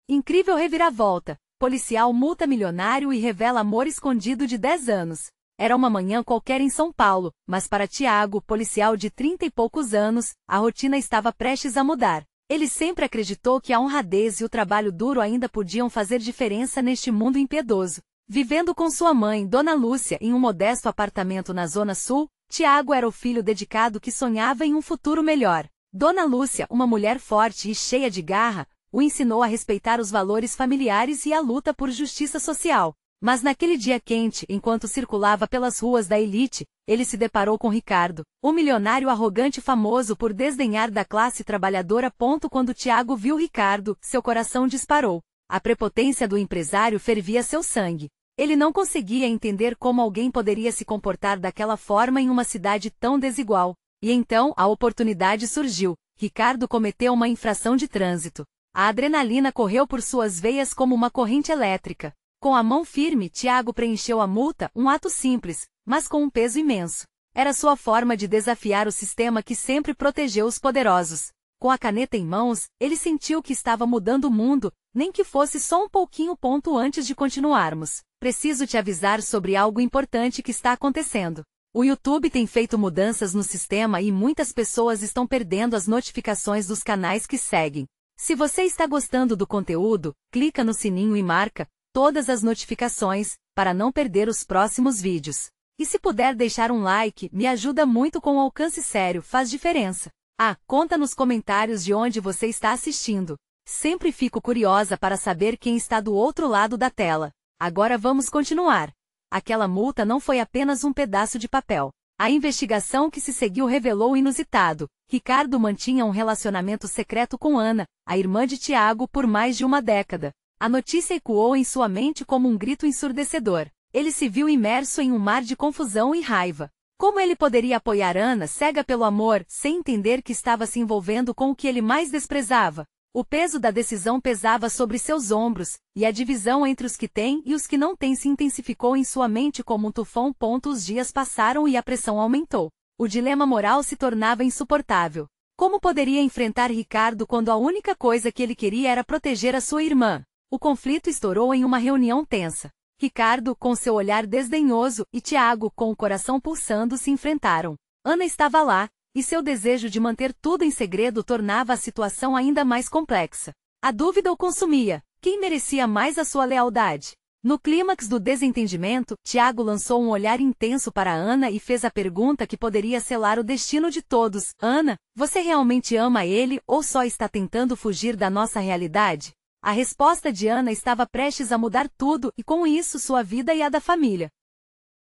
Incrível reviravolta. Policial multa milionário e revela amor escondido de 10 anos. Era uma manhã qualquer em São Paulo, mas para Tiago, policial de 30 e poucos anos, a rotina estava prestes a mudar. Ele sempre acreditou que a honradez e o trabalho duro ainda podiam fazer diferença neste mundo impiedoso. Vivendo com sua mãe, Dona Lúcia, em um modesto apartamento na Zona Sul, Tiago era o filho dedicado que sonhava em um futuro melhor. Dona Lúcia, uma mulher forte e cheia de garra, o ensinou a respeitar os valores familiares e a luta por justiça social. Mas naquele dia quente, enquanto circulava pelas ruas da elite, ele se deparou com Ricardo, um milionário arrogante famoso por desdenhar da classe trabalhadora. Quando Tiago viu Ricardo, seu coração disparou. A prepotência do empresário fervia seu sangue. Ele não conseguia entender como alguém poderia se comportar daquela forma em uma cidade tão desigual. E então, a oportunidade surgiu. Ricardo cometeu uma infração de trânsito. A adrenalina correu por suas veias como uma corrente elétrica. Com a mão firme, Tiago preencheu a multa, um ato simples, mas com um peso imenso. Era sua forma de desafiar o sistema que sempre protegeu os poderosos. Com a caneta em mãos, ele sentiu que estava mudando o mundo, nem que fosse só um pouquinho. Antes de continuarmos, preciso te avisar sobre algo importante que está acontecendo. O YouTube tem feito mudanças no sistema e muitas pessoas estão perdendo as notificações dos canais que seguem. Se você está gostando do conteúdo, clica no sininho e marca todas as notificações, para não perder os próximos vídeos. E se puder deixar um like, me ajuda muito com o alcance, sério, faz diferença. Conta nos comentários de onde você está assistindo. Sempre fico curiosa para saber quem está do outro lado da tela. Agora vamos continuar. Aquela multa não foi apenas um pedaço de papel. A investigação que se seguiu revelou o inusitado. Ricardo mantinha um relacionamento secreto com Ana, a irmã de Tiago, por mais de uma década. A notícia ecoou em sua mente como um grito ensurdecedor. Ele se viu imerso em um mar de confusão e raiva. Como ele poderia apoiar Ana, cega pelo amor, sem entender que estava se envolvendo com o que ele mais desprezava? O peso da decisão pesava sobre seus ombros, e a divisão entre os que têm e os que não têm se intensificou em sua mente como um tufão. Os dias passaram e a pressão aumentou. O dilema moral se tornava insuportável. Como poderia enfrentar Ricardo quando a única coisa que ele queria era proteger a sua irmã? O conflito estourou em uma reunião tensa. Ricardo, com seu olhar desdenhoso, e Tiago, com o coração pulsando, se enfrentaram. Ana estava lá, e seu desejo de manter tudo em segredo tornava a situação ainda mais complexa. A dúvida o consumia: quem merecia mais a sua lealdade? No clímax do desentendimento, Tiago lançou um olhar intenso para Ana e fez a pergunta que poderia selar o destino de todos: Ana, você realmente ama ele ou só está tentando fugir da nossa realidade? A resposta de Ana estava prestes a mudar tudo e com isso sua vida e a da família.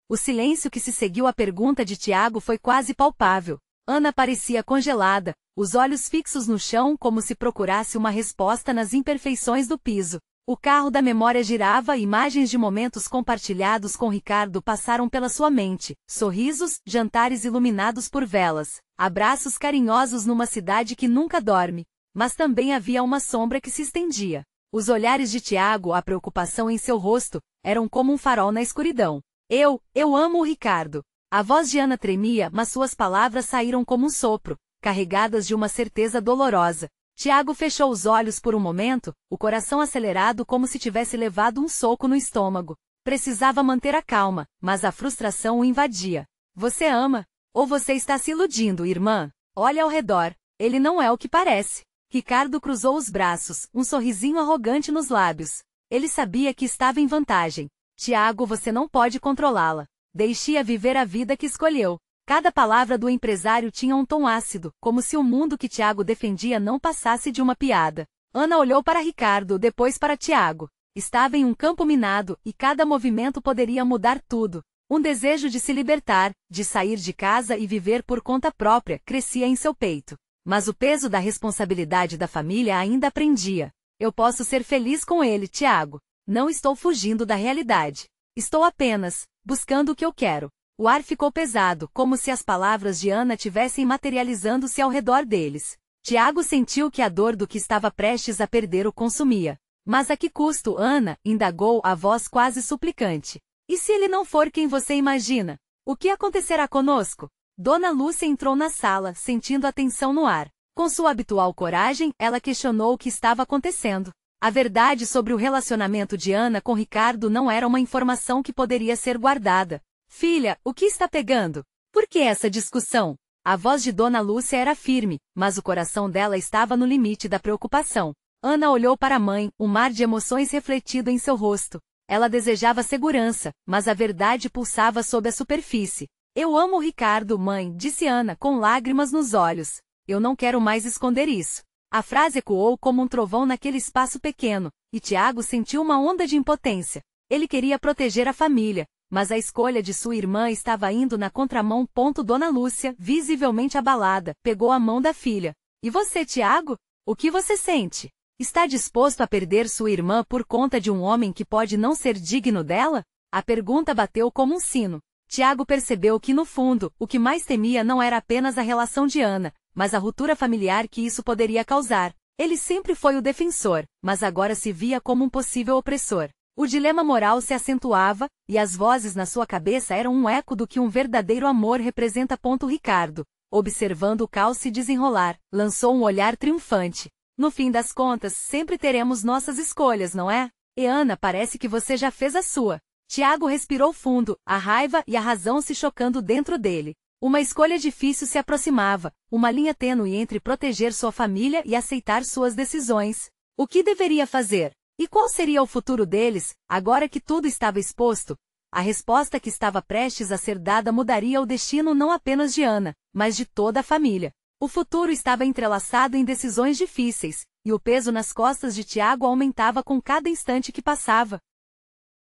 O silêncio que se seguiu à pergunta de Tiago foi quase palpável. Ana parecia congelada, os olhos fixos no chão como se procurasse uma resposta nas imperfeições do piso. O carro da memória girava e imagens de momentos compartilhados com Ricardo passaram pela sua mente. Sorrisos, jantares iluminados por velas, abraços carinhosos numa cidade que nunca dorme. Mas também havia uma sombra que se estendia. Os olhares de Tiago, a preocupação em seu rosto, eram como um farol na escuridão. Eu amo o Ricardo. A voz de Ana tremia, mas suas palavras saíram como um sopro, carregadas de uma certeza dolorosa. Tiago fechou os olhos por um momento, o coração acelerado como se tivesse levado um soco no estômago. Precisava manter a calma, mas a frustração o invadia. Você ama? Ou você está se iludindo, irmã? Olha ao redor. Ele não é o que parece. Ricardo cruzou os braços, um sorrisinho arrogante nos lábios. Ele sabia que estava em vantagem. Tiago, você não pode controlá-la. Deixe-a viver a vida que escolheu. Cada palavra do empresário tinha um tom ácido, como se o mundo que Tiago defendia não passasse de uma piada. Ana olhou para Ricardo, depois para Tiago. Estava em um campo minado, e cada movimento poderia mudar tudo. Um desejo de se libertar, de sair de casa e viver por conta própria, crescia em seu peito. Mas o peso da responsabilidade da família ainda a prendia. Eu posso ser feliz com ele, Tiago. Não estou fugindo da realidade. Estou apenas buscando o que eu quero. O ar ficou pesado, como se as palavras de Ana tivessem materializando-se ao redor deles. Tiago sentiu que a dor do que estava prestes a perder o consumia. Mas a que custo, Ana? Indagou a voz quase suplicante. E se ele não for quem você imagina? O que acontecerá conosco? Dona Lúcia entrou na sala, sentindo a tensão no ar. Com sua habitual coragem, ela questionou o que estava acontecendo. A verdade sobre o relacionamento de Ana com Ricardo não era uma informação que poderia ser guardada. Filha, o que está pegando? Por que essa discussão? A voz de Dona Lúcia era firme, mas o coração dela estava no limite da preocupação. Ana olhou para a mãe, um mar de emoções refletido em seu rosto. Ela desejava segurança, mas a verdade pulsava sob a superfície. Eu amo o Ricardo, mãe, disse Ana, com lágrimas nos olhos. Eu não quero mais esconder isso. A frase ecoou como um trovão naquele espaço pequeno, e Tiago sentiu uma onda de impotência. Ele queria proteger a família, mas a escolha de sua irmã estava indo na contramão. Dona Lúcia, visivelmente abalada, pegou a mão da filha. E você, Tiago? O que você sente? Está disposto a perder sua irmã por conta de um homem que pode não ser digno dela? A pergunta bateu como um sino. Tiago percebeu que, no fundo, o que mais temia não era apenas a relação de Ana, mas a ruptura familiar que isso poderia causar. Ele sempre foi o defensor, mas agora se via como um possível opressor. O dilema moral se acentuava, e as vozes na sua cabeça eram um eco do que um verdadeiro amor representa. Ricardo, observando o caos se desenrolar, lançou um olhar triunfante. No fim das contas, sempre teremos nossas escolhas, não é? E Ana, parece que você já fez a sua. Tiago respirou fundo, a raiva e a razão se chocando dentro dele. Uma escolha difícil se aproximava, uma linha tênue entre proteger sua família e aceitar suas decisões. O que deveria fazer? E qual seria o futuro deles, agora que tudo estava exposto? A resposta que estava prestes a ser dada mudaria o destino não apenas de Ana, mas de toda a família. O futuro estava entrelaçado em decisões difíceis, e o peso nas costas de Tiago aumentava com cada instante que passava.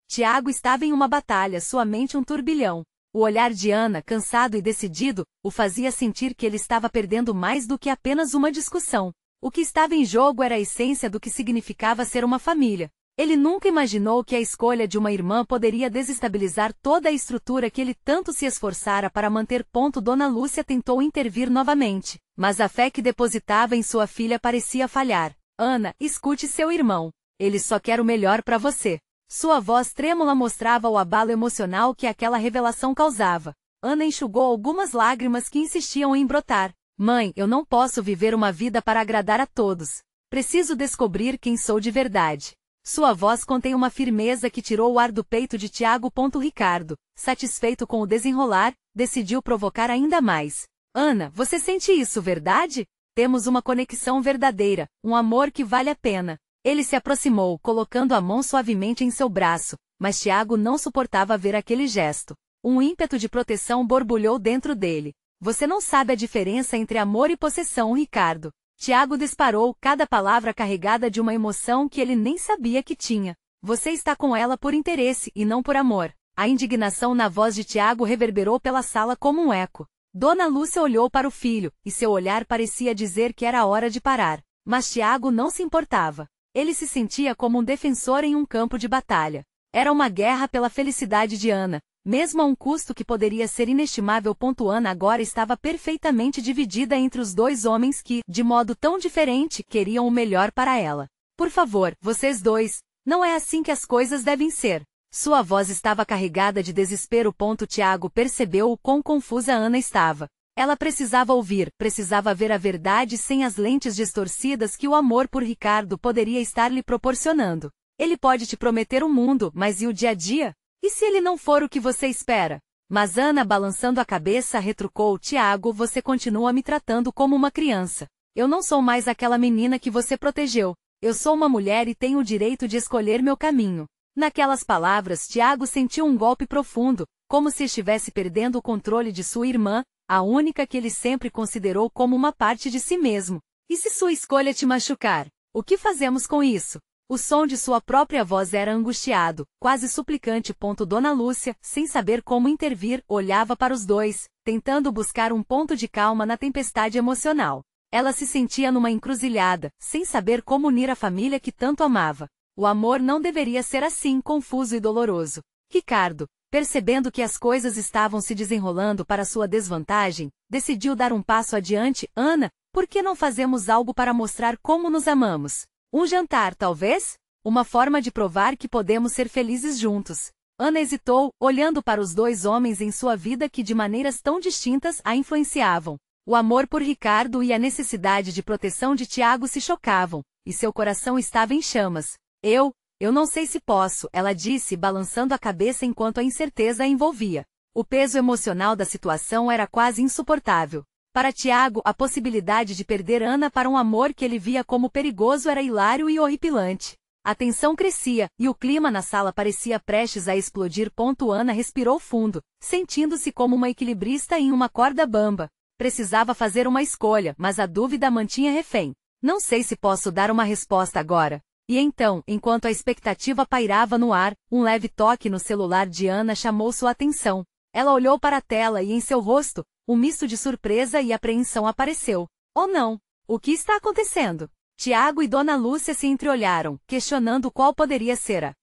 Tiago estava em uma batalha, sua mente um turbilhão. O olhar de Ana, cansado e decidido, o fazia sentir que ele estava perdendo mais do que apenas uma discussão. O que estava em jogo era a essência do que significava ser uma família. Ele nunca imaginou que a escolha de uma irmã poderia desestabilizar toda a estrutura que ele tanto se esforçara para manter. Dona Lúcia tentou intervir novamente, mas a fé que depositava em sua filha parecia falhar. Ana, escute seu irmão. Ele só quer o melhor para você. Sua voz trêmula mostrava o abalo emocional que aquela revelação causava. Ana enxugou algumas lágrimas que insistiam em brotar. Mãe, eu não posso viver uma vida para agradar a todos. Preciso descobrir quem sou de verdade. Sua voz contém uma firmeza que tirou o ar do peito de Tiago. Ricardo, satisfeito com o desenrolar, decidiu provocar ainda mais. Ana, você sente isso, verdade? Temos uma conexão verdadeira, um amor que vale a pena. Ele se aproximou, colocando a mão suavemente em seu braço, mas Tiago não suportava ver aquele gesto. Um ímpeto de proteção borbulhou dentro dele. Você não sabe a diferença entre amor e possessão, Ricardo. Tiago disparou, cada palavra carregada de uma emoção que ele nem sabia que tinha. Você está com ela por interesse e não por amor. A indignação na voz de Tiago reverberou pela sala como um eco. Dona Lúcia olhou para o filho, e seu olhar parecia dizer que era hora de parar. Mas Tiago não se importava. Ele se sentia como um defensor em um campo de batalha. Era uma guerra pela felicidade de Ana, mesmo a um custo que poderia ser inestimável. Ana agora estava perfeitamente dividida entre os dois homens que, de modo tão diferente, queriam o melhor para ela. Por favor, vocês dois, não é assim que as coisas devem ser. Sua voz estava carregada de desespero. Tiago percebeu o quão confusa Ana estava. Ela precisava ouvir, precisava ver a verdade sem as lentes distorcidas que o amor por Ricardo poderia estar lhe proporcionando. Ele pode te prometer o mundo, mas e o dia a dia? E se ele não for o que você espera? Mas Ana, balançando a cabeça, retrucou: Tiago, você continua me tratando como uma criança. Eu não sou mais aquela menina que você protegeu. Eu sou uma mulher e tenho o direito de escolher meu caminho. Naquelas palavras, Tiago sentiu um golpe profundo, como se estivesse perdendo o controle de sua irmã, a única que ele sempre considerou como uma parte de si mesmo. E se sua escolha te machucar? O que fazemos com isso? O som de sua própria voz era angustiado, quase suplicante. Dona Lúcia, sem saber como intervir, olhava para os dois, tentando buscar um ponto de calma na tempestade emocional. Ela se sentia numa encruzilhada, sem saber como unir a família que tanto amava. O amor não deveria ser assim, confuso e doloroso. Ricardo, percebendo que as coisas estavam se desenrolando para sua desvantagem, decidiu dar um passo adiante. Ana, por que não fazemos algo para mostrar como nos amamos? Um jantar, talvez? Uma forma de provar que podemos ser felizes juntos. Ana hesitou, olhando para os dois homens em sua vida que de maneiras tão distintas a influenciavam. O amor por Ricardo e a necessidade de proteção de Tiago se chocavam, e seu coração estava em chamas. Eu não sei se posso, ela disse, balançando a cabeça enquanto a incerteza a envolvia. O peso emocional da situação era quase insuportável. Para Tiago, a possibilidade de perder Ana para um amor que ele via como perigoso era hilário e horripilante. A tensão crescia, e o clima na sala parecia prestes a explodir. Ana respirou fundo, sentindo-se como uma equilibrista em uma corda bamba. Precisava fazer uma escolha, mas a dúvida mantinha refém. Não sei se posso dar uma resposta agora. E então, enquanto a expectativa pairava no ar, um leve toque no celular de Ana chamou sua atenção. Ela olhou para a tela e em seu rosto, um misto de surpresa e apreensão apareceu. Oh não! O que está acontecendo? Tiago e Dona Lúcia se entreolharam, questionando qual poderia ser a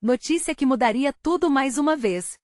notícia que mudaria tudo mais uma vez.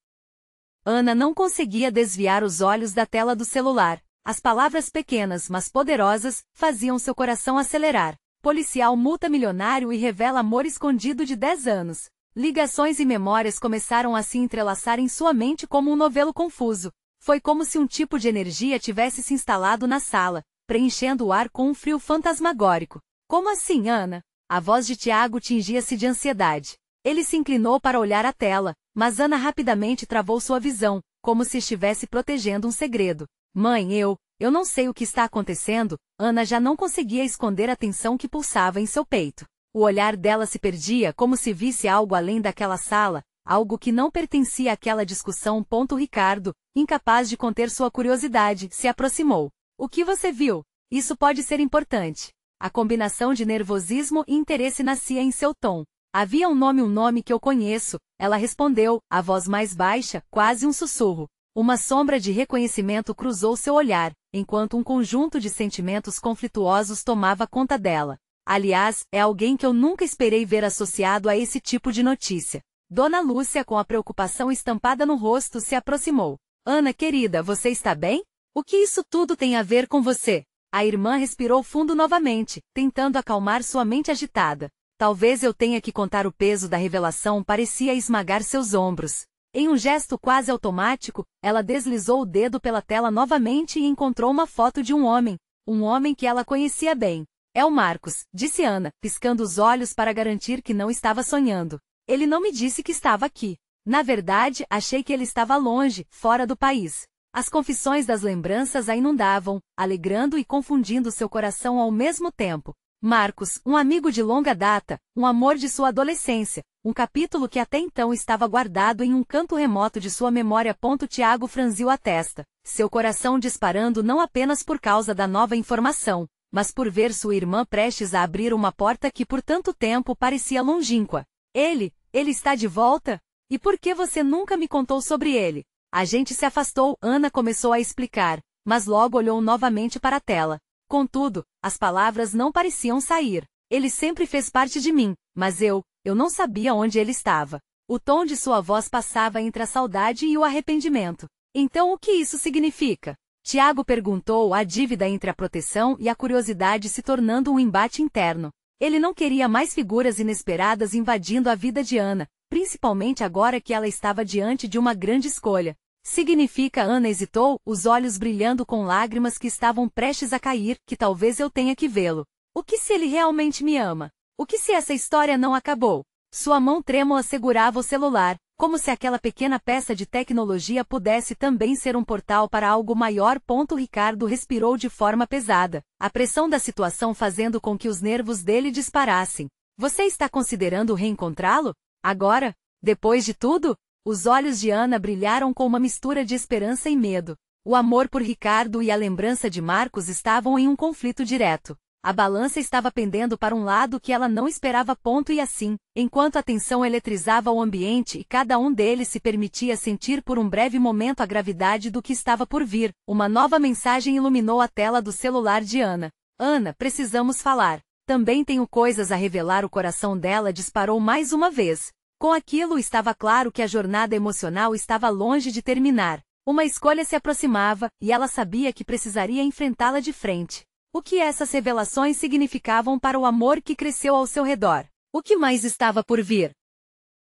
Ana não conseguia desviar os olhos da tela do celular. As palavras pequenas, mas poderosas, faziam seu coração acelerar. Policial multa milionário e revela amor escondido de 10 anos. Ligações e memórias começaram a se entrelaçar em sua mente como um novelo confuso. Foi como se um tipo de energia tivesse se instalado na sala, preenchendo o ar com um frio fantasmagórico. Como assim, Ana? A voz de Tiago tingia-se de ansiedade. Ele se inclinou para olhar a tela, mas Ana rapidamente travou sua visão, como se estivesse protegendo um segredo. Mãe, eu não sei o que está acontecendo. Ana já não conseguia esconder a tensão que pulsava em seu peito. O olhar dela se perdia como se visse algo além daquela sala, algo que não pertencia àquela discussão. Ricardo, incapaz de conter sua curiosidade, se aproximou. O que você viu? Isso pode ser importante. A combinação de nervosismo e interesse nascia em seu tom. Havia um nome que eu conheço, ela respondeu, a voz mais baixa, quase um sussurro. Uma sombra de reconhecimento cruzou seu olhar, enquanto um conjunto de sentimentos conflituosos tomava conta dela. Aliás, é alguém que eu nunca esperei ver associado a esse tipo de notícia. Dona Lúcia, com a preocupação estampada no rosto, se aproximou. Ana querida, você está bem? O que isso tudo tem a ver com você? A irmã respirou fundo novamente, tentando acalmar sua mente agitada. Talvez eu tenha que contar. O peso da revelação parecia esmagar seus ombros. Em um gesto quase automático, ela deslizou o dedo pela tela novamente e encontrou uma foto de um homem que ela conhecia bem. É o Marcos, disse Ana, piscando os olhos para garantir que não estava sonhando. Ele não me disse que estava aqui. Na verdade, achei que ele estava longe, fora do país. As confissões das lembranças a inundavam, alegrando e confundindo seu coração ao mesmo tempo. Marcos, um amigo de longa data, um amor de sua adolescência, um capítulo que até então estava guardado em um canto remoto de sua memória. Tiago franziu a testa, seu coração disparando não apenas por causa da nova informação, mas por ver sua irmã prestes a abrir uma porta que por tanto tempo parecia longínqua. Ele está de volta? E por que você nunca me contou sobre ele? A gente se afastou, Ana começou a explicar, mas logo olhou novamente para a tela. Contudo, as palavras não pareciam sair. Ele sempre fez parte de mim, mas eu não sabia onde ele estava. O tom de sua voz passava entre a saudade e o arrependimento. Então o que isso significa? Tiago perguntou, a dívida entre a proteção e a curiosidade se tornando um embate interno. Ele não queria mais figuras inesperadas invadindo a vida de Ana, principalmente agora que ela estava diante de uma grande escolha. Significa, Ana hesitou, os olhos brilhando com lágrimas que estavam prestes a cair, que talvez eu tenha que vê-lo. O que se ele realmente me ama? O que se essa história não acabou? Sua mão trêmula segurava o celular, como se aquela pequena peça de tecnologia pudesse também ser um portal para algo maior. Ricardo respirou de forma pesada, a pressão da situação fazendo com que os nervos dele disparassem. Você está considerando reencontrá-lo? Agora? Depois de tudo? Os olhos de Ana brilharam com uma mistura de esperança e medo. O amor por Ricardo e a lembrança de Marcos estavam em um conflito direto. A balança estava pendendo para um lado que ela não esperava. E assim, enquanto a tensão eletrizava o ambiente e cada um deles se permitia sentir por um breve momento a gravidade do que estava por vir, uma nova mensagem iluminou a tela do celular de Ana. Ana, precisamos falar. Também tenho coisas a revelar. O coração dela disparou mais uma vez. Com aquilo estava claro que a jornada emocional estava longe de terminar. Uma escolha se aproximava, e ela sabia que precisaria enfrentá-la de frente. O que essas revelações significavam para o amor que cresceu ao seu redor? O que mais estava por vir?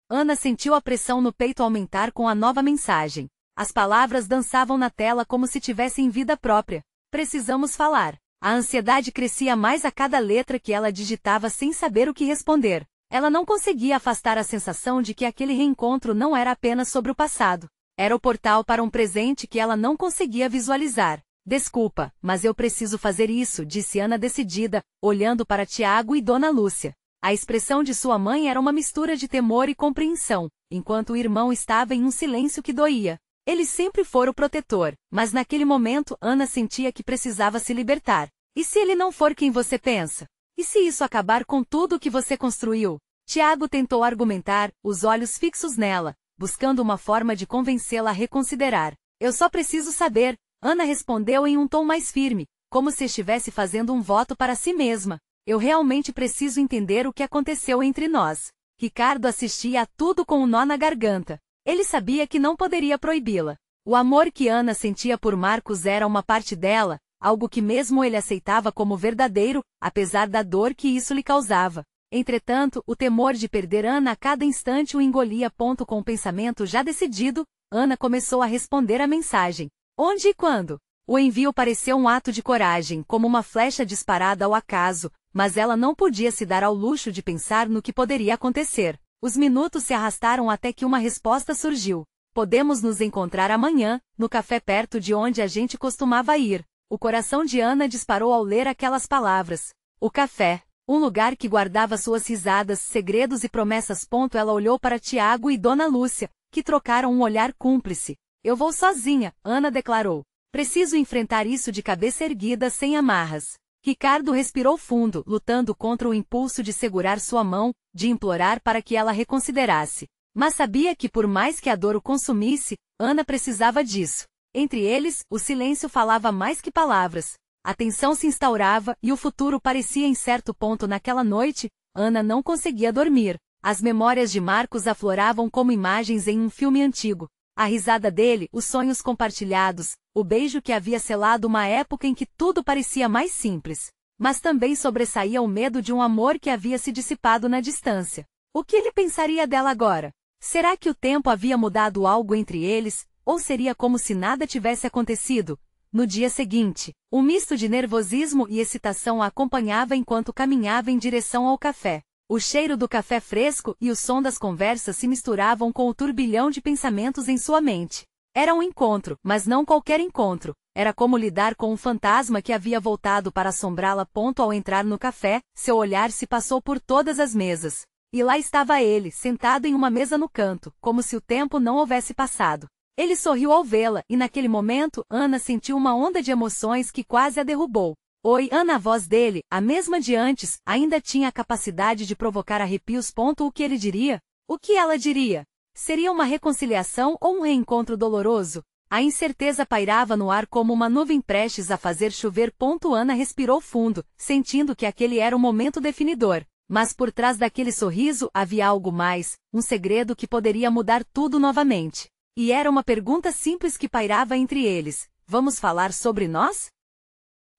Ana sentiu a pressão no peito aumentar com a nova mensagem. As palavras dançavam na tela como se tivessem vida própria. Precisamos falar. A ansiedade crescia mais a cada letra que ela digitava sem saber o que responder. Ela não conseguia afastar a sensação de que aquele reencontro não era apenas sobre o passado. Era o portal para um presente que ela não conseguia visualizar. Desculpa, mas eu preciso fazer isso, disse Ana decidida, olhando para Tiago e Dona Lúcia. A expressão de sua mãe era uma mistura de temor e compreensão, enquanto o irmão estava em um silêncio que doía. Ele sempre fora o protetor, mas naquele momento Ana sentia que precisava se libertar. E se ele não for quem você pensa? E se isso acabar com tudo o que você construiu? Tiago tentou argumentar, os olhos fixos nela, buscando uma forma de convencê-la a reconsiderar. Eu só preciso saber, Ana respondeu em um tom mais firme, como se estivesse fazendo um voto para si mesma. Eu realmente preciso entender o que aconteceu entre nós. Ricardo assistia a tudo com um nó na garganta. Ele sabia que não poderia proibi-la. O amor que Ana sentia por Marcos era uma parte dela, algo que mesmo ele aceitava como verdadeiro, apesar da dor que isso lhe causava. Entretanto, o temor de perder Ana a cada instante o engolia. Com o pensamento já decidido, Ana começou a responder a mensagem. Onde e quando? O envio pareceu um ato de coragem, como uma flecha disparada ao acaso, mas ela não podia se dar ao luxo de pensar no que poderia acontecer. Os minutos se arrastaram até que uma resposta surgiu. Podemos nos encontrar amanhã, no café perto de onde a gente costumava ir. O coração de Ana disparou ao ler aquelas palavras. O café. Um lugar que guardava suas risadas, segredos e promessas. Ela olhou para Tiago e Dona Lúcia, que trocaram um olhar cúmplice. Eu vou sozinha, Ana declarou. Preciso enfrentar isso de cabeça erguida sem amarras. Ricardo respirou fundo, lutando contra o impulso de segurar sua mão, de implorar para que ela reconsiderasse. Mas sabia que por mais que a dor o consumisse, Ana precisava disso. Entre eles, o silêncio falava mais que palavras. A tensão se instaurava e o futuro parecia incerto. Naquela noite, Ana não conseguia dormir. As memórias de Marcos afloravam como imagens em um filme antigo. A risada dele, os sonhos compartilhados, o beijo que havia selado uma época em que tudo parecia mais simples. Mas também sobressaía o medo de um amor que havia se dissipado na distância. O que ele pensaria dela agora? Será que o tempo havia mudado algo entre eles, ou seria como se nada tivesse acontecido? No dia seguinte, um misto de nervosismo e excitação a acompanhava enquanto caminhava em direção ao café. O cheiro do café fresco e o som das conversas se misturavam com o turbilhão de pensamentos em sua mente. Era um encontro, mas não qualquer encontro. Era como lidar com um fantasma que havia voltado para assombrá-la. Ao entrar no café, seu olhar se passou por todas as mesas. E lá estava ele, sentado em uma mesa no canto, como se o tempo não houvesse passado. Ele sorriu ao vê-la, e naquele momento, Ana sentiu uma onda de emoções que quase a derrubou. Oi, Ana, a voz dele, a mesma de antes, ainda tinha a capacidade de provocar arrepios. O que ele diria? O que ela diria? Seria uma reconciliação ou um reencontro doloroso? A incerteza pairava no ar como uma nuvem prestes a fazer chover. Ana respirou fundo, sentindo que aquele era o momento definidor. Mas por trás daquele sorriso havia algo mais, um segredo que poderia mudar tudo novamente. E era uma pergunta simples que pairava entre eles. Vamos falar sobre nós?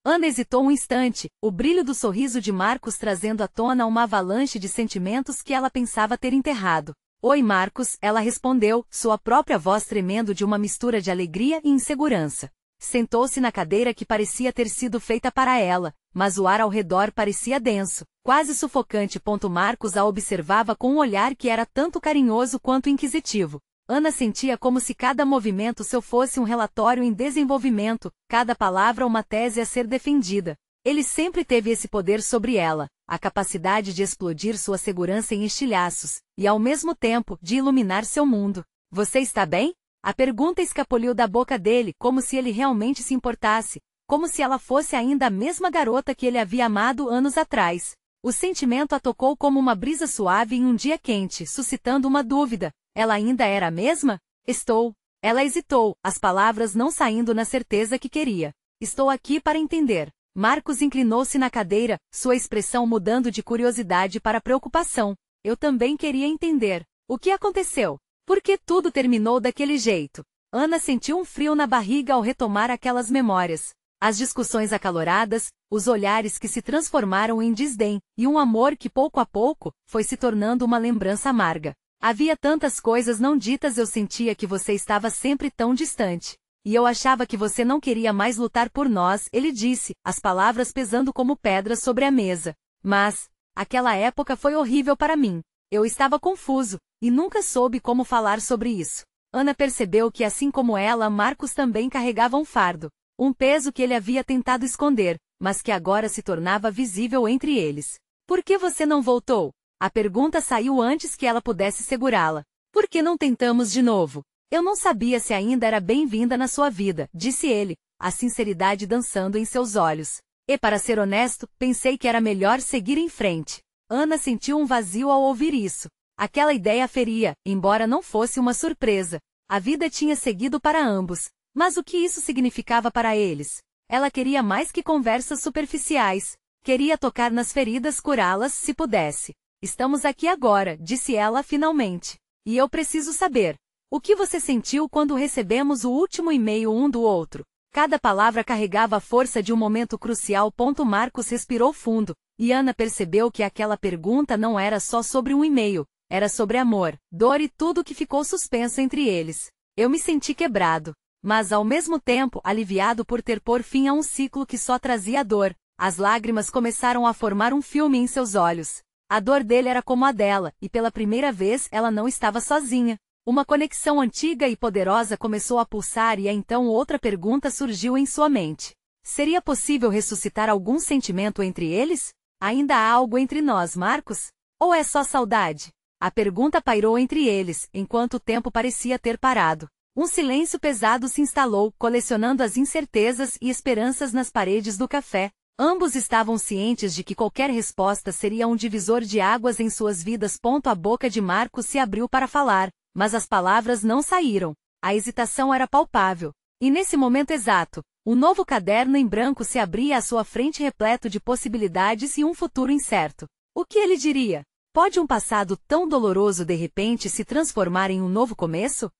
Ana hesitou um instante, o brilho do sorriso de Marcos trazendo à tona uma avalanche de sentimentos que ela pensava ter enterrado. Oi, Marcos, ela respondeu, sua própria voz tremendo de uma mistura de alegria e insegurança. Sentou-se na cadeira que parecia ter sido feita para ela, mas o ar ao redor parecia denso, quase sufocante. Marcos a observava com um olhar que era tanto carinhoso quanto inquisitivo. Ana sentia como se cada movimento seu fosse um relatório em desenvolvimento, cada palavra uma tese a ser defendida. Ele sempre teve esse poder sobre ela, a capacidade de explodir sua segurança em estilhaços, e ao mesmo tempo, de iluminar seu mundo. Você está bem? A pergunta escapuliu da boca dele, como se ele realmente se importasse, como se ela fosse ainda a mesma garota que ele havia amado anos atrás. O sentimento a tocou como uma brisa suave em um dia quente, suscitando uma dúvida. Ela ainda era a mesma? Estou. Ela hesitou, as palavras não saindo na certeza que queria. Estou aqui para entender. Marcos inclinou-se na cadeira, sua expressão mudando de curiosidade para preocupação. Eu também queria entender. O que aconteceu? Por que tudo terminou daquele jeito? Ana sentiu um frio na barriga ao retomar aquelas memórias. As discussões acaloradas, os olhares que se transformaram em desdém, e um amor que pouco a pouco, foi se tornando uma lembrança amarga. Havia tantas coisas não ditas, eu sentia que você estava sempre tão distante. E eu achava que você não queria mais lutar por nós, ele disse, as palavras pesando como pedras sobre a mesa. Mas, aquela época foi horrível para mim. Eu estava confuso, e nunca soube como falar sobre isso. Ana percebeu que assim como ela, Marcos também carregava um fardo. Um peso que ele havia tentado esconder, mas que agora se tornava visível entre eles. Por que você não voltou? A pergunta saiu antes que ela pudesse segurá-la. Por que não tentamos de novo? Eu não sabia se ainda era bem-vinda na sua vida, disse ele, a sinceridade dançando em seus olhos. E para ser honesto, pensei que era melhor seguir em frente. Ana sentiu um vazio ao ouvir isso. Aquela ideia feria, embora não fosse uma surpresa. A vida tinha seguido para ambos. Mas o que isso significava para eles? Ela queria mais que conversas superficiais. Queria tocar nas feridas, curá-las se pudesse. Estamos aqui agora, disse ela finalmente. E eu preciso saber. O que você sentiu quando recebemos o último e-mail um do outro? Cada palavra carregava a força de um momento crucial. Marcos respirou fundo, e Ana percebeu que aquela pergunta não era só sobre um e-mail, era sobre amor, dor e tudo que ficou suspenso entre eles. Eu me senti quebrado, mas ao mesmo tempo aliviado por ter por fim a um ciclo que só trazia dor. As lágrimas começaram a formar um filme em seus olhos. A dor dele era como a dela, e pela primeira vez ela não estava sozinha. Uma conexão antiga e poderosa começou a pulsar e então outra pergunta surgiu em sua mente. Seria possível ressuscitar algum sentimento entre eles? Ainda há algo entre nós, Marcos? Ou é só saudade? A pergunta pairou entre eles, enquanto o tempo parecia ter parado. Um silêncio pesado se instalou, colecionando as incertezas e esperanças nas paredes do café. Ambos estavam cientes de que qualquer resposta seria um divisor de águas em suas vidas. A boca de Marcos se abriu para falar, mas as palavras não saíram. A hesitação era palpável. E nesse momento exato, um novo caderno em branco se abria à sua frente repleto de possibilidades e um futuro incerto. O que ele diria? Pode um passado tão doloroso de repente se transformar em um novo começo?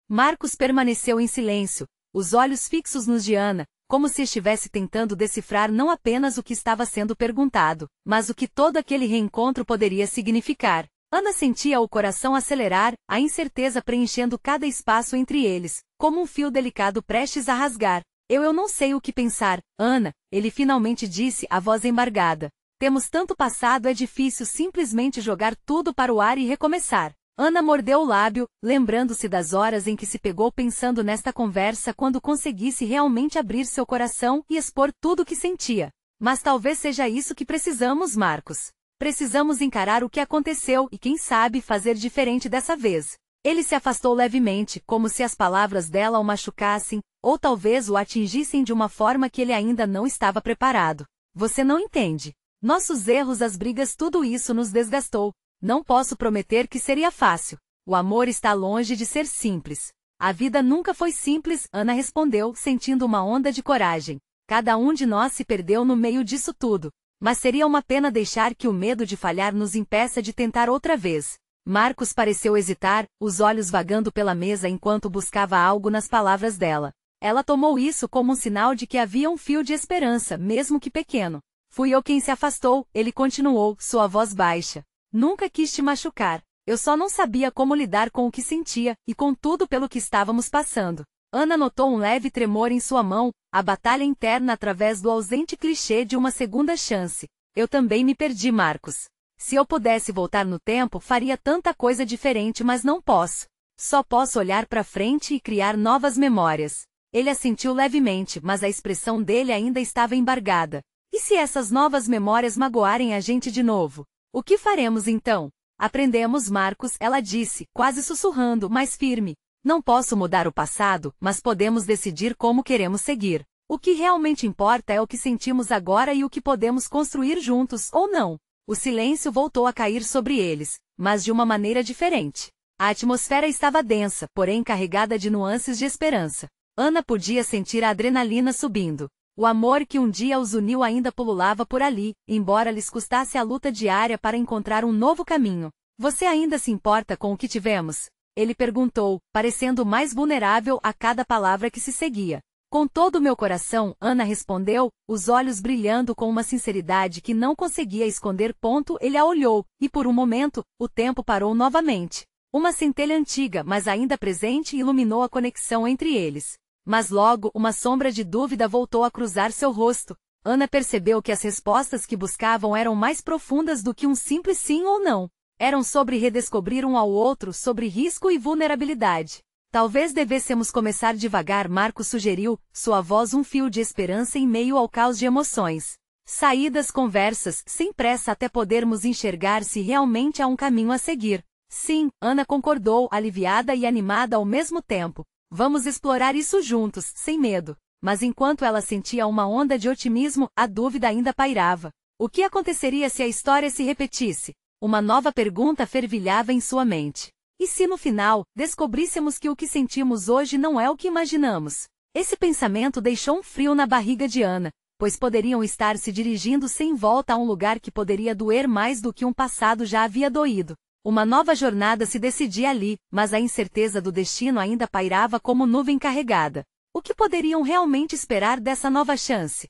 Marcos permaneceu em silêncio, os olhos fixos nos de Ana, como se estivesse tentando decifrar não apenas o que estava sendo perguntado, mas o que todo aquele reencontro poderia significar. Ana sentia o coração acelerar, a incerteza preenchendo cada espaço entre eles, como um fio delicado prestes a rasgar. Eu não sei o que pensar, Ana, ele finalmente disse, a voz embargada. Temos tanto passado, é difícil simplesmente jogar tudo para o ar e recomeçar. Ana mordeu o lábio, lembrando-se das horas em que se pegou pensando nesta conversa quando conseguisse realmente abrir seu coração e expor tudo o que sentia. Mas talvez seja isso que precisamos, Marcos. Precisamos encarar o que aconteceu e, quem sabe, fazer diferente dessa vez. Ele se afastou levemente, como se as palavras dela o machucassem, ou talvez o atingissem de uma forma que ele ainda não estava preparado. Você não entende. Nossos erros, as brigas, tudo isso nos desgastou. Não posso prometer que seria fácil. O amor está longe de ser simples. A vida nunca foi simples, Ana respondeu, sentindo uma onda de coragem. Cada um de nós se perdeu no meio disso tudo. Mas seria uma pena deixar que o medo de falhar nos impeça de tentar outra vez. Marcos pareceu hesitar, os olhos vagando pela mesa enquanto buscava algo nas palavras dela. Ela tomou isso como um sinal de que havia um fio de esperança, mesmo que pequeno. Fui eu quem se afastou, ele continuou, sua voz baixa. Nunca quis te machucar. Eu só não sabia como lidar com o que sentia, e com tudo pelo que estávamos passando. Ana notou um leve tremor em sua mão, a batalha interna através do ausente clichê de uma segunda chance. Eu também me perdi, Marcos. Se eu pudesse voltar no tempo, faria tanta coisa diferente, mas não posso. Só posso olhar para frente e criar novas memórias. Ele assentiu levemente, mas a expressão dele ainda estava embargada. E se essas novas memórias magoarem a gente de novo? O que faremos então? Aprendemos, Marcos, ela disse, quase sussurrando, mais firme. Não posso mudar o passado, mas podemos decidir como queremos seguir. O que realmente importa é o que sentimos agora e o que podemos construir juntos, ou não. O silêncio voltou a cair sobre eles, mas de uma maneira diferente. A atmosfera estava densa, porém carregada de nuances de esperança. Ana podia sentir a adrenalina subindo. O amor que um dia os uniu ainda pululava por ali, embora lhes custasse a luta diária para encontrar um novo caminho. Você ainda se importa com o que tivemos? Ele perguntou, parecendo mais vulnerável a cada palavra que se seguia. Com todo o meu coração, Ana respondeu, os olhos brilhando com uma sinceridade que não conseguia esconder. Ele a olhou, e por um momento, o tempo parou novamente. Uma centelha antiga, mas ainda presente, iluminou a conexão entre eles. Mas logo, uma sombra de dúvida voltou a cruzar seu rosto. Ana percebeu que as respostas que buscavam eram mais profundas do que um simples sim ou não. Eram sobre redescobrir um ao outro, sobre risco e vulnerabilidade. Talvez devêssemos começar devagar, Marcos sugeriu, sua voz um fio de esperança em meio ao caos de emoções. Saídas, conversas, sem pressa até podermos enxergar se realmente há um caminho a seguir. Sim, Ana concordou, aliviada e animada ao mesmo tempo. Vamos explorar isso juntos, sem medo. Mas enquanto ela sentia uma onda de otimismo, a dúvida ainda pairava. O que aconteceria se a história se repetisse? Uma nova pergunta fervilhava em sua mente. E se no final, descobríssemos que o que sentimos hoje não é o que imaginamos? Esse pensamento deixou um frio na barriga de Ana, pois poderiam estar se dirigindo sem volta a um lugar que poderia doer mais do que um passado já havia doído. Uma nova jornada se decidia ali, mas a incerteza do destino ainda pairava como nuvem carregada. O que poderiam realmente esperar dessa nova chance?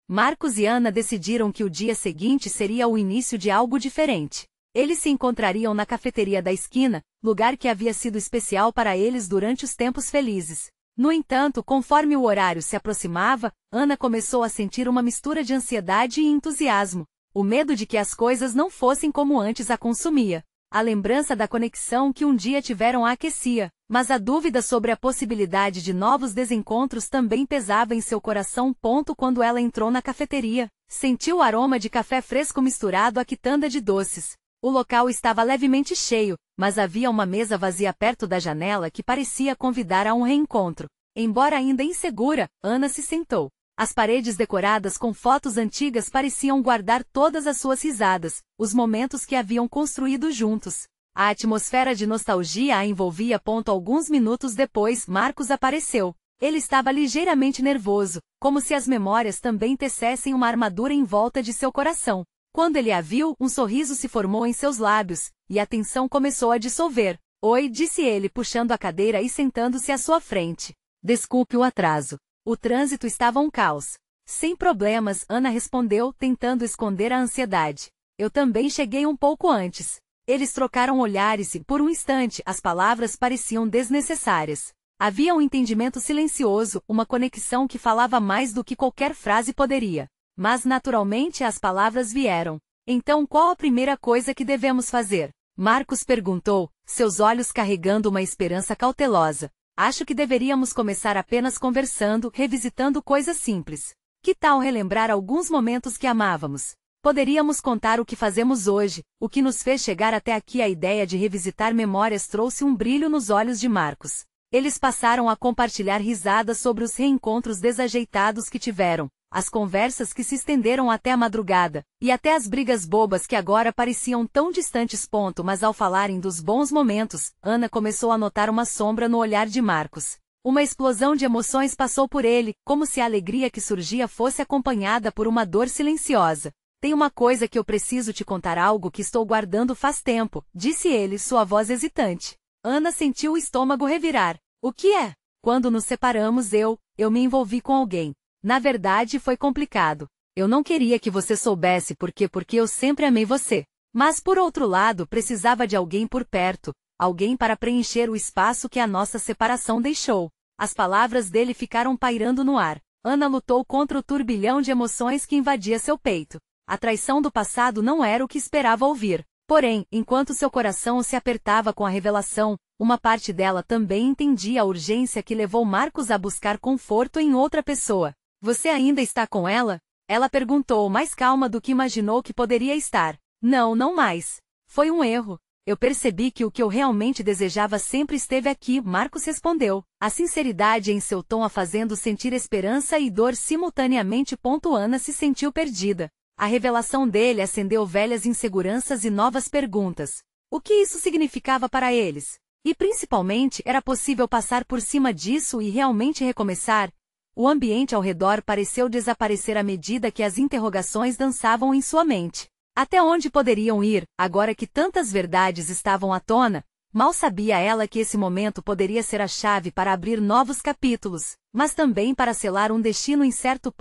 Marcos e Ana decidiram que o dia seguinte seria o início de algo diferente. Eles se encontrariam na cafeteria da esquina, lugar que havia sido especial para eles durante os tempos felizes. No entanto, conforme o horário se aproximava, Ana começou a sentir uma mistura de ansiedade e entusiasmo. O medo de que as coisas não fossem como antes a consumia. A lembrança da conexão que um dia tiveram a aquecia, mas a dúvida sobre a possibilidade de novos desencontros também pesava em seu coração. Quando ela entrou na cafeteria, sentiu o aroma de café fresco misturado à quitanda de doces. O local estava levemente cheio, mas havia uma mesa vazia perto da janela que parecia convidar a um reencontro. Embora ainda insegura, Ana se sentou. As paredes decoradas com fotos antigas pareciam guardar todas as suas risadas, os momentos que haviam construído juntos. A atmosfera de nostalgia a envolvia. Alguns minutos depois, Marcos apareceu. Ele estava ligeiramente nervoso, como se as memórias também tecessem uma armadura em volta de seu coração. Quando ele a viu, um sorriso se formou em seus lábios, e a tensão começou a dissolver. Oi, disse ele puxando a cadeira e sentando-se à sua frente. Desculpe o atraso. O trânsito estava um caos. Sem problemas, Ana respondeu, tentando esconder a ansiedade. Eu também cheguei um pouco antes. Eles trocaram olhares e, por um instante, as palavras pareciam desnecessárias. Havia um entendimento silencioso, uma conexão que falava mais do que qualquer frase poderia. Mas naturalmente as palavras vieram. Então qual a primeira coisa que devemos fazer? Marcos perguntou, seus olhos carregando uma esperança cautelosa. Acho que deveríamos começar apenas conversando, revisitando coisas simples. Que tal relembrar alguns momentos que amávamos? Poderíamos contar o que fazemos hoje, o que nos fez chegar até aqui. A ideia de revisitar memórias trouxe um brilho nos olhos de Marcos. Eles passaram a compartilhar risadas sobre os reencontros desajeitados que tiveram, as conversas que se estenderam até a madrugada, e até as brigas bobas que agora pareciam tão distantes. Mas ao falarem dos bons momentos, Ana começou a notar uma sombra no olhar de Marcos. Uma explosão de emoções passou por ele, como se a alegria que surgia fosse acompanhada por uma dor silenciosa. Tem uma coisa que eu preciso te contar, algo que estou guardando faz tempo, disse ele, sua voz hesitante. Ana sentiu o estômago revirar. O que é? Quando nos separamos eu me envolvi com alguém. Na verdade foi complicado. Eu não queria que você soubesse porque eu sempre amei você. Mas por outro lado precisava de alguém por perto, alguém para preencher o espaço que a nossa separação deixou. As palavras dele ficaram pairando no ar. Ana lutou contra o turbilhão de emoções que invadia seu peito. A traição do passado não era o que esperava ouvir. Porém, enquanto seu coração se apertava com a revelação, uma parte dela também entendia a urgência que levou Marcos a buscar conforto em outra pessoa. Você ainda está com ela? Ela perguntou, mais calma do que imaginou que poderia estar. Não, não mais. Foi um erro. Eu percebi que o que eu realmente desejava sempre esteve aqui, Marcos respondeu. A sinceridade em seu tom a fazendo sentir esperança e dor simultaneamente. Ana se sentiu perdida. A revelação dele acendeu velhas inseguranças e novas perguntas. O que isso significava para eles? E principalmente, era possível passar por cima disso e realmente recomeçar? O ambiente ao redor pareceu desaparecer à medida que as interrogações dançavam em sua mente. Até onde poderiam ir, agora que tantas verdades estavam à tona? Mal sabia ela que esse momento poderia ser a chave para abrir novos capítulos, mas também para selar um destino incerto.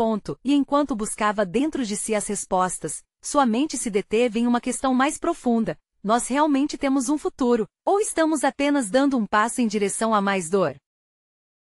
E enquanto buscava dentro de si as respostas, sua mente se deteve em uma questão mais profunda. Nós realmente temos um futuro, ou estamos apenas dando um passo em direção a mais dor?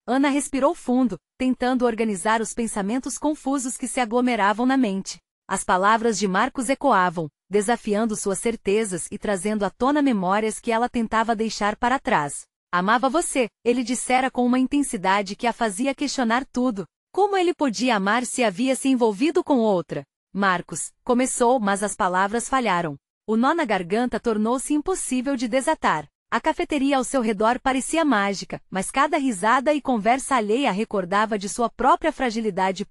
Ana respirou fundo, tentando organizar os pensamentos confusos que se aglomeravam na mente. As palavras de Marcos ecoavam, desafiando suas certezas e trazendo à tona memórias que ela tentava deixar para trás. Amava você, ele dissera com uma intensidade que a fazia questionar tudo. Como ele podia amar se havia se envolvido com outra? Marcos, começou, mas as palavras falharam. O nó na garganta tornou-se impossível de desatar. A cafeteria ao seu redor parecia mágica, mas cada risada e conversa alheia recordava de sua própria fragilidade.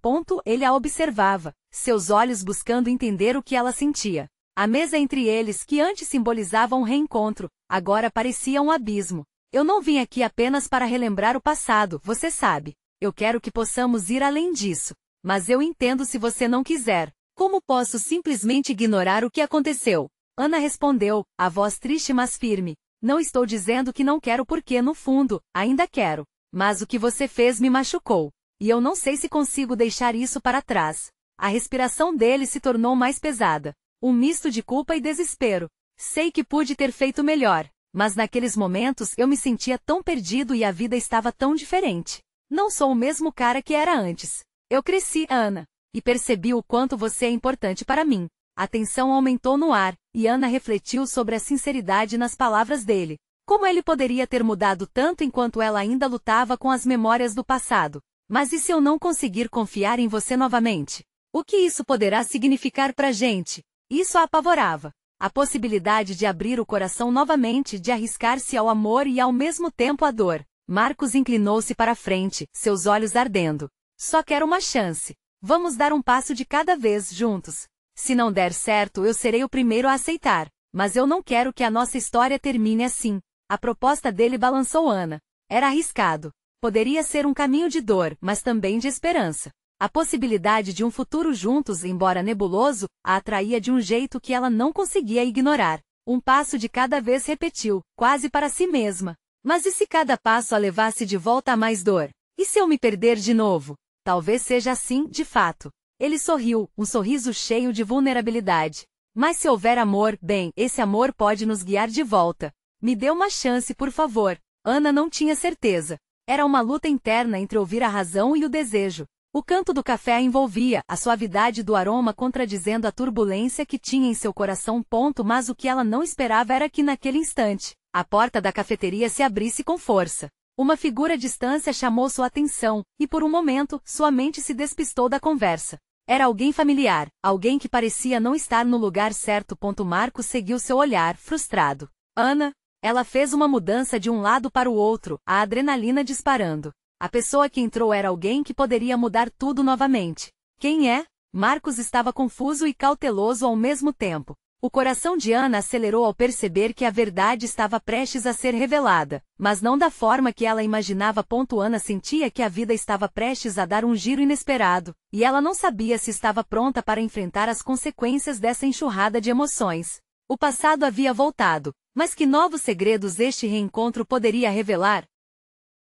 Ele a observava, seus olhos buscando entender o que ela sentia. A mesa entre eles, que antes simbolizava um reencontro, agora parecia um abismo. Eu não vim aqui apenas para relembrar o passado, você sabe. Eu quero que possamos ir além disso. Mas eu entendo se você não quiser. Como posso simplesmente ignorar o que aconteceu? Ana respondeu, a voz triste mas firme. Não estou dizendo que não quero porque, no fundo, ainda quero. Mas o que você fez me machucou. E eu não sei se consigo deixar isso para trás. A respiração dele se tornou mais pesada. Um misto de culpa e desespero. Sei que pude ter feito melhor. Mas naqueles momentos eu me sentia tão perdido e a vida estava tão diferente. Não sou o mesmo cara que era antes. Eu cresci, Ana. E percebi o quanto você é importante para mim. A tensão aumentou no ar, e Ana refletiu sobre a sinceridade nas palavras dele. Como ele poderia ter mudado tanto enquanto ela ainda lutava com as memórias do passado? Mas e se eu não conseguir confiar em você novamente? O que isso poderá significar pra gente? Isso a apavorava. A possibilidade de abrir o coração novamente, de arriscar-se ao amor e ao mesmo tempo à dor. Marcos inclinou-se para a frente, seus olhos ardendo. Só quero uma chance. Vamos dar um passo de cada vez juntos. Se não der certo, eu serei o primeiro a aceitar. Mas eu não quero que a nossa história termine assim. A proposta dele balançou Ana. Era arriscado. Poderia ser um caminho de dor, mas também de esperança. A possibilidade de um futuro juntos, embora nebuloso, a atraía de um jeito que ela não conseguia ignorar. Um passo de cada vez repetiu, quase para si mesma. Mas e se cada passo a levasse de volta a mais dor? E se eu me perder de novo? Talvez seja assim, de fato. Ele sorriu, um sorriso cheio de vulnerabilidade. Mas se houver amor, bem, esse amor pode nos guiar de volta. Me dê uma chance, por favor. Ana não tinha certeza. Era uma luta interna entre ouvir a razão e o desejo. O canto do café a envolvia, a suavidade do aroma contradizendo a turbulência que tinha em seu coração. Mas o que ela não esperava era que naquele instante, a porta da cafeteria se abrisse com força. Uma figura à distância chamou sua atenção, e por um momento, sua mente se despistou da conversa. Era alguém familiar, alguém que parecia não estar no lugar certo. Marcos seguiu seu olhar, frustrado. Ana? Ela fez uma mudança de um lado para o outro, a adrenalina disparando. A pessoa que entrou era alguém que poderia mudar tudo novamente. Quem é? Marcos estava confuso e cauteloso ao mesmo tempo. O coração de Ana acelerou ao perceber que a verdade estava prestes a ser revelada, mas não da forma que ela imaginava. Ana sentia que a vida estava prestes a dar um giro inesperado, e ela não sabia se estava pronta para enfrentar as consequências dessa enxurrada de emoções. O passado havia voltado, mas que novos segredos este reencontro poderia revelar?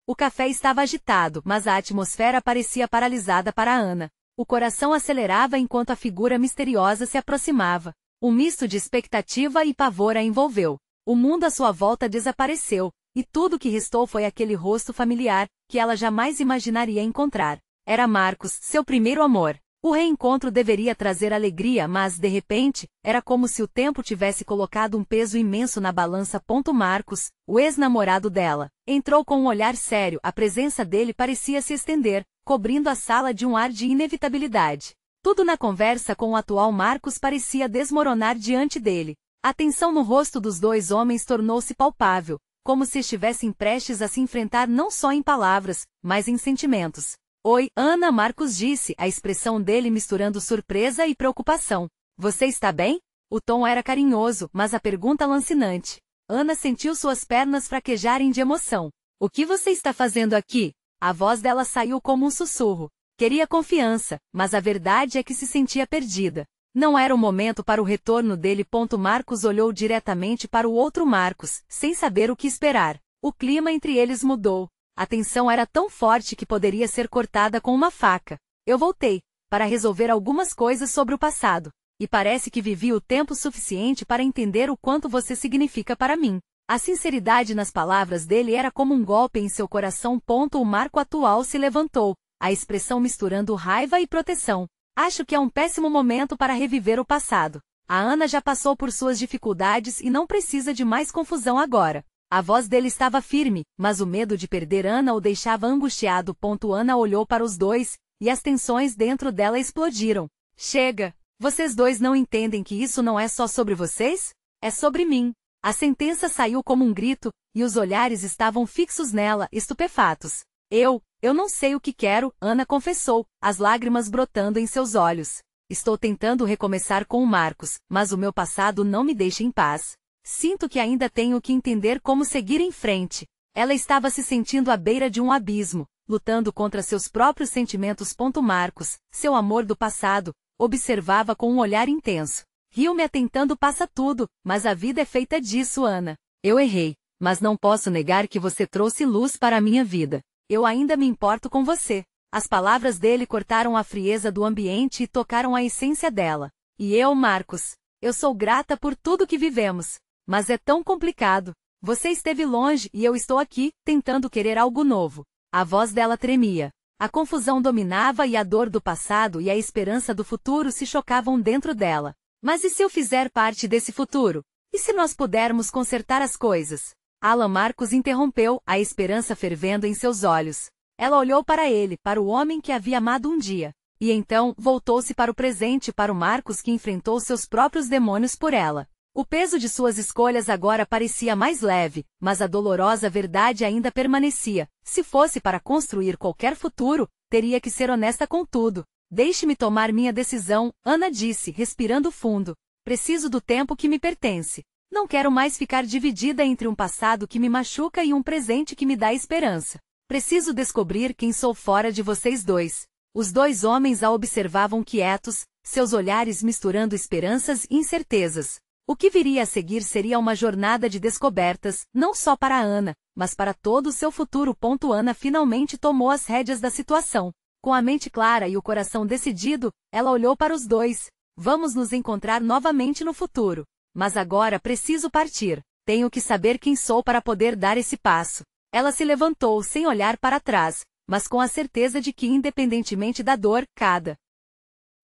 O café estava agitado, mas a atmosfera parecia paralisada para Ana. O coração acelerava enquanto a figura misteriosa se aproximava. Um misto de expectativa e pavor a envolveu. O mundo à sua volta desapareceu, e tudo que restou foi aquele rosto familiar, que ela jamais imaginaria encontrar. Era Marcos, seu primeiro amor. O reencontro deveria trazer alegria, mas, de repente, era como se o tempo tivesse colocado um peso imenso na balança. Marcos, o ex-namorado dela, entrou com um olhar sério. A presença dele parecia se estender, cobrindo a sala de um ar de inevitabilidade. Tudo na conversa com o atual Marcos parecia desmoronar diante dele. A tensão no rosto dos dois homens tornou-se palpável, como se estivessem prestes a se enfrentar não só em palavras, mas em sentimentos. Oi, Ana, Marcos disse, a expressão dele misturando surpresa e preocupação. Você está bem? O tom era carinhoso, mas a pergunta lancinante. Ana sentiu suas pernas fraquejarem de emoção. O que você está fazendo aqui? A voz dela saiu como um sussurro. Queria confiança, mas a verdade é que se sentia perdida. Não era o momento para o retorno dele. Marcos olhou diretamente para o outro Marcos, sem saber o que esperar. O clima entre eles mudou. A tensão era tão forte que poderia ser cortada com uma faca. Eu voltei, para resolver algumas coisas sobre o passado. E parece que vivi o tempo suficiente para entender o quanto você significa para mim. A sinceridade nas palavras dele era como um golpe em seu coração. O Marco atual se levantou, a expressão misturando raiva e proteção. Acho que é um péssimo momento para reviver o passado. A Ana já passou por suas dificuldades e não precisa de mais confusão agora. A voz dele estava firme, mas o medo de perder Ana o deixava angustiado. Ana olhou para os dois, e as tensões dentro dela explodiram. Chega! Vocês dois não entendem que isso não é só sobre vocês? É sobre mim. A sentença saiu como um grito, e os olhares estavam fixos nela, estupefatos. Eu não sei o que quero, Ana confessou, as lágrimas brotando em seus olhos. Estou tentando recomeçar com o Marcos, mas o meu passado não me deixa em paz. Sinto que ainda tenho que entender como seguir em frente. Ela estava se sentindo à beira de um abismo, lutando contra seus próprios sentimentos. Marcos, seu amor do passado, observava com um olhar intenso. Riu-me atentando. Passa tudo, mas a vida é feita disso, Ana. Eu errei, mas não posso negar que você trouxe luz para a minha vida. Eu ainda me importo com você. As palavras dele cortaram a frieza do ambiente e tocaram a essência dela. E eu, Marcos, eu sou grata por tudo que vivemos. Mas é tão complicado. Você esteve longe e eu estou aqui, tentando querer algo novo. A voz dela tremia. A confusão dominava e a dor do passado e a esperança do futuro se chocavam dentro dela. Mas e se eu fizer parte desse futuro? E se nós pudermos consertar as coisas? Alan Marcos interrompeu, a esperança fervendo em seus olhos. Ela olhou para ele, para o homem que havia amado um dia. E então, voltou-se para o presente, para o Marcos que enfrentou seus próprios demônios por ela. O peso de suas escolhas agora parecia mais leve, mas a dolorosa verdade ainda permanecia. Se fosse para construir qualquer futuro, teria que ser honesta com tudo. Deixe-me tomar minha decisão, Ana disse, respirando fundo. Preciso do tempo que me pertence. Não quero mais ficar dividida entre um passado que me machuca e um presente que me dá esperança. Preciso descobrir quem sou fora de vocês dois. Os dois homens a observavam quietos, seus olhares misturando esperanças e incertezas. O que viria a seguir seria uma jornada de descobertas, não só para Ana, mas para todo o seu futuro. Ana finalmente tomou as rédeas da situação. Com a mente clara e o coração decidido, ela olhou para os dois. Vamos nos encontrar novamente no futuro. Mas agora preciso partir. Tenho que saber quem sou para poder dar esse passo. Ela se levantou sem olhar para trás, mas com a certeza de que, independentemente da dor, cada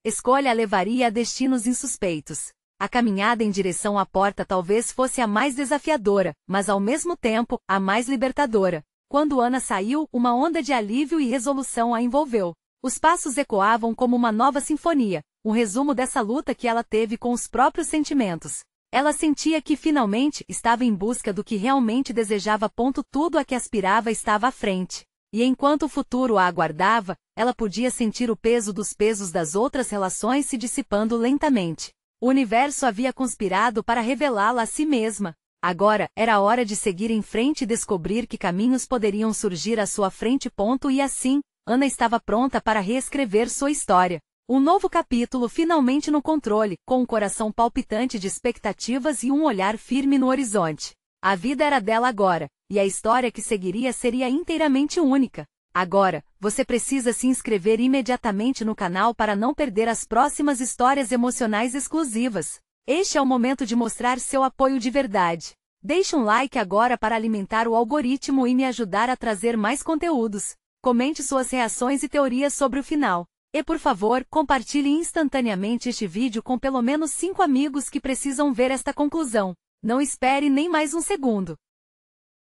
escolha a levaria a destinos insuspeitos. A caminhada em direção à porta talvez fosse a mais desafiadora, mas ao mesmo tempo, a mais libertadora. Quando Ana saiu, uma onda de alívio e resolução a envolveu. Os passos ecoavam como uma nova sinfonia, um resumo dessa luta que ela teve com os próprios sentimentos. Ela sentia que finalmente estava em busca do que realmente desejava. Tudo a que aspirava estava à frente. E enquanto o futuro a aguardava, ela podia sentir o peso dos pesos das outras relações se dissipando lentamente. O universo havia conspirado para revelá-la a si mesma. Agora, era hora de seguir em frente e descobrir que caminhos poderiam surgir à sua frente. E assim, Ana estava pronta para reescrever sua história. Um novo capítulo finalmente no controle, com um coração palpitante de expectativas e um olhar firme no horizonte. A vida era dela agora, e a história que seguiria seria inteiramente única. Agora, você precisa se inscrever imediatamente no canal para não perder as próximas histórias emocionais exclusivas. Este é o momento de mostrar seu apoio de verdade. Deixe um like agora para alimentar o algoritmo e me ajudar a trazer mais conteúdos. Comente suas reações e teorias sobre o final. E por favor, compartilhe instantaneamente este vídeo com pelo menos 5 amigos que precisam ver esta conclusão. Não espere nem mais um segundo.